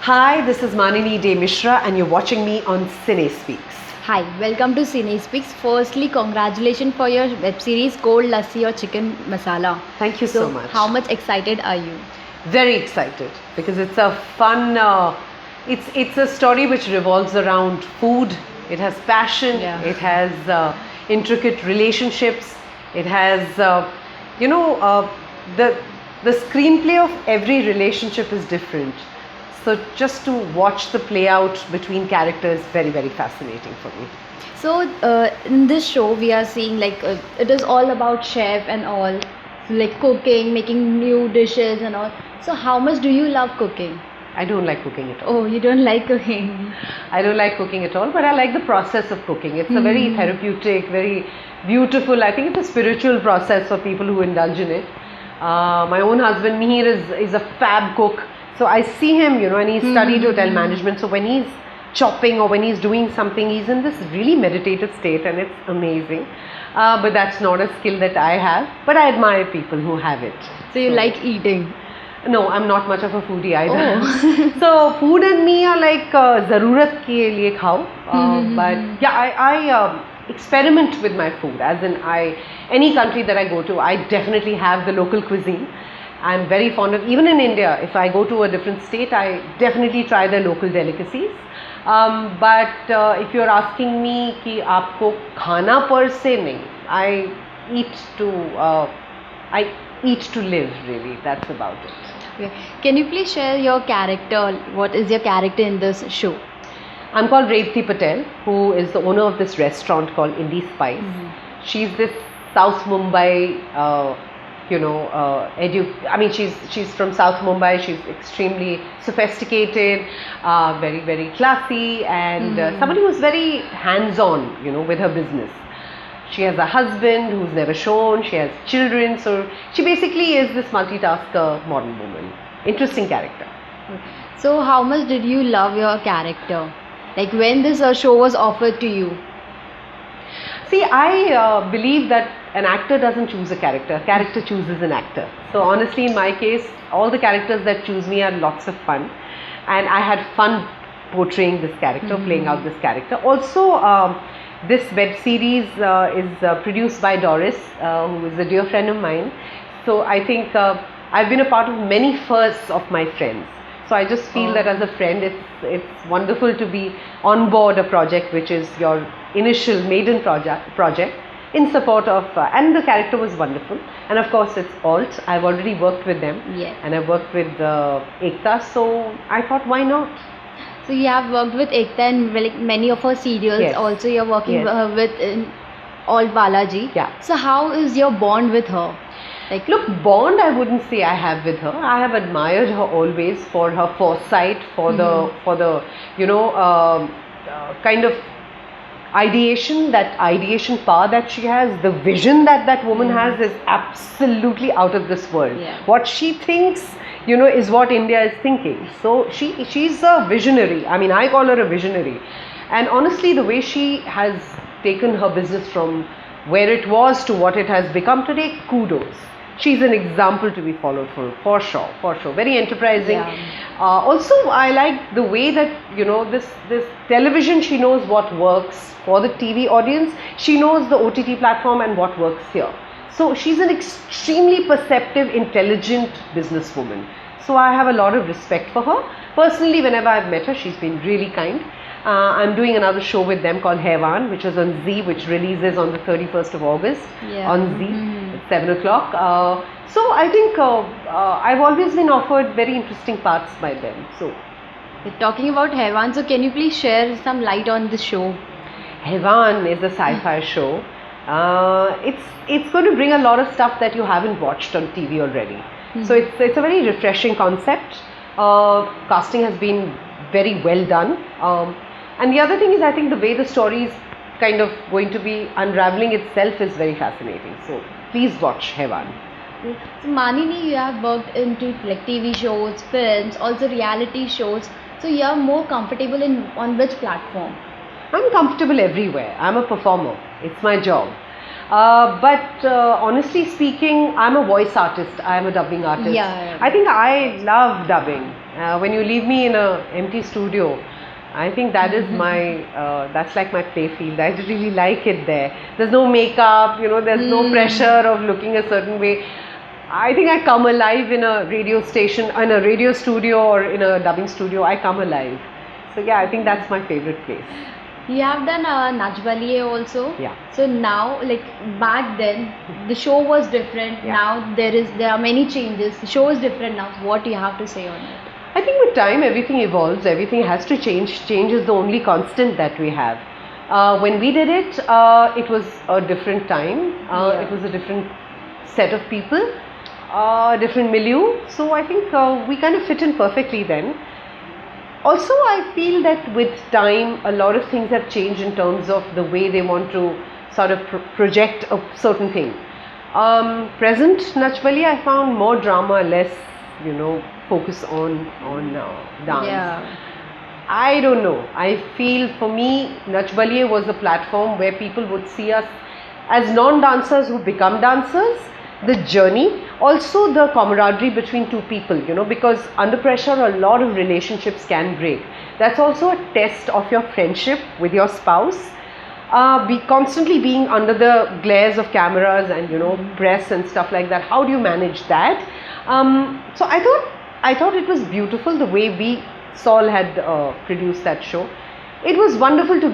Hi, this is Maninee de Mishra and you're watching me on Zee5. Hi, welcome to Zee5. Firstly, congratulations for your web series Cold Lassi or Chicken Masala. Thank you so much. How much excited are you? Very excited because it's a fun, it's a story which revolves around food. It has passion, it has intricate relationships, it has, the screenplay of every relationship is different. So just to watch the play out between characters, very, very fascinating for me. So in this show, we are seeing it is all about chef and all, like cooking, making new dishes and all. So how much do you love cooking? I don't like cooking at all. Oh, you don't like cooking? I don't like cooking at all, but I like the process of cooking. It's a very therapeutic, very beautiful, I think it's a spiritual process for people who indulge in it. My own husband, Mihir, is a fab cook. So I see him, and he's studied hotel management. So when he's chopping or when he's doing something, he's in this really meditative state and it's amazing. But that's not a skill that I have. But I admire people who have it. So you like eating? No, I'm not much of a foodie either. Oh. So food and me are like zarurat ke liye khao. But yeah, I experiment with my food. As in, any country that I go to, I definitely have the local cuisine. I'm very fond of, even in India, if I go to a different state, I definitely try the local delicacies. But if you're asking me कि आपको खाना per se नहीं, I eat to live, really. That's about it. Okay. Can you please share your character? What is your character in this show? I'm called Revati Patel, who is the owner of this restaurant called Indie Spice. She's this South Mumbai she's from South Mumbai. She's extremely sophisticated, very, very classy, and somebody who's very hands-on, with her business. She has a husband who's never shown. She has children. So she basically is this multitasker modern woman. Interesting character. So how much did you love your character? Like when this show was offered to you? See, I believe that an actor doesn't choose a character chooses an actor. So honestly, in my case, all the characters that choose me are lots of fun, and I had fun portraying this character, playing out this character. Also, this web series is produced by Doris, who is a dear friend of mine. So I think I've been a part of many firsts of my friends. So I just feel that as a friend, it's wonderful to be on board a project which is your initial maiden project in support of, and the character was wonderful. And of course, it's Alt. I've already worked with them, and I've worked with Ekta. So I thought, why not? So you have worked with Ekta in many of her serials. Yes. Also, you're working with all Balaji. Yeah. So how is your bond with her? Look, bond I wouldn't say I have with her. I have admired her always for her foresight, for the kind of ideation power that she has. The vision that woman has is absolutely out of this world. What she thinks, is what India is thinking. So she's a visionary. I mean, I call her a visionary. And honestly, the way she has taken her business from where it was to what it has become today, kudos. She's an example to be followed for sure. Very enterprising. Also, I like the way that, this television, she knows what works for the TV audience. She knows the OTT platform and what works here. So she's an extremely perceptive, intelligent businesswoman. So I have a lot of respect for her. Personally, whenever I've met her, she's been really kind. I'm doing another show with them called Haiwan, which is on Zee, which releases on the 31st of August on Zee at 7 o'clock. So I think I've always been offered very interesting parts by them. So, talking about Haiwan, so can you please share some light on this show? Haiwan is a sci-fi show. It's going to bring a lot of stuff that you haven't watched on TV already. So it's a very refreshing concept. Casting has been very well done. And the other thing is, I think the way the story is kind of going to be unraveling itself is very fascinating. So please watch Haiwan. So Maninee, you have worked into TV shows, films, also reality shows. So you are more comfortable on which platform? I'm comfortable everywhere. I'm a performer. It's my job. But honestly speaking, I'm a voice artist. I'm a dubbing artist. Yeah. I think I love dubbing. When you leave me in a empty studio, I think that is my, that's like my play field. I really like it there. There's no makeup, there's no pressure of looking a certain way. I think I come alive in a radio station, in a radio studio or in a dubbing studio. I come alive. So yeah, I think that's my favorite place. You have done Najbaliye also. Yeah. So now, like back then, the show was different. Yeah. Now there are many changes. The show is different now. What do you have to say on it? I think with time everything evolves, everything has to change. Change is the only constant that we have. When we did it, it was a different time, it was a different set of people, different milieu. So I think we kind of fit in perfectly then. Also, I feel that with time, a lot of things have changed in terms of the way they want to sort of project a certain thing. Present Nachbali, I found more drama, less, focus on dance. Yeah. I don't know. I feel for me, Nachbaliye was a platform where people would see us as non-dancers who become dancers, the journey, also the camaraderie between two people, because under pressure a lot of relationships can break. That's also a test of your friendship with your spouse. Be constantly being under the glares of cameras and press and stuff like that. How do you manage that? So I thought it was beautiful the way we Saul had produced that show. It was wonderful to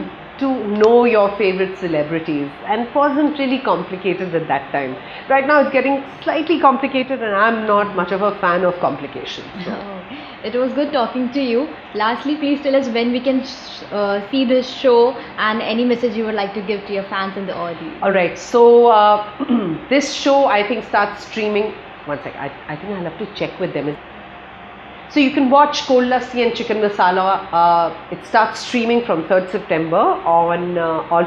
know your favorite celebrities, and it wasn't really complicated at that time. Right now it's getting slightly complicated and I'm not much of a fan of complications. So. It was good talking to you. Lastly, please tell us when we can see this show and any message you would like to give to your fans and the audience. Alright, so this show I think starts streaming. One sec, I think I'll have to check with them. So you can watch Cold Lassi and Chicken Masala. It starts streaming from 3rd September on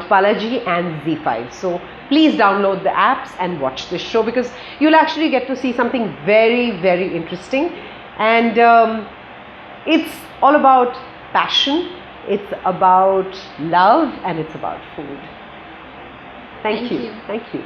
Balaji and Zee5. So please download the apps and watch this show, because you'll actually get to see something very, very interesting. And it's all about passion, it's about love, and it's about food. Thank you. Thank you.